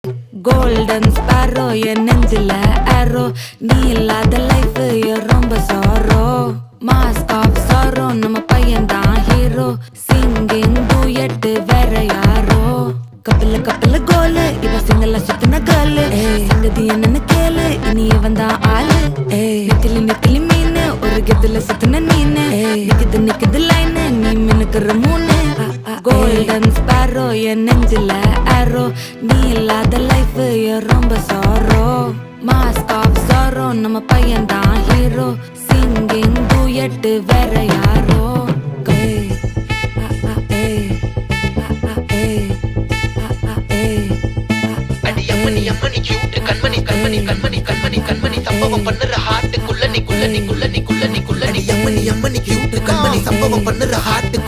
Golden sparrow என் நெஞ்சில arrow நீ இல்லாத லைஃப் ரொம்ப sorrow mask of sorrow நம்ம பையன்தான் ஹீரோ singing duet வேற யாரோ கப்பல கோலு இவ சிங்கல சுத்தின கேளு சங்கதி என்னன்னு கேளு இனி இவன் தான் ஆளு நெத்திலி மீனு ஒரு கெத்துல சுத்தின நீனு நிக்குது லைனு நீ மினுக்குற மூணு Golden sparrow என் நெஞ்சில arrow நீ இல்லாத லைஃப் ரொம்ப sorrow mask of sorrow நம்ம பையன்தான் ஹீரோ singing duet வேற யாரோ அம்மணி கியூட் கண்மணி சம்பவம் பண்ணுற ஹார்ட்டுக்குள்ள நீ அம்மணி கியூட் கண்மணி சம்பவம் பண்ணுற ஹார்ட்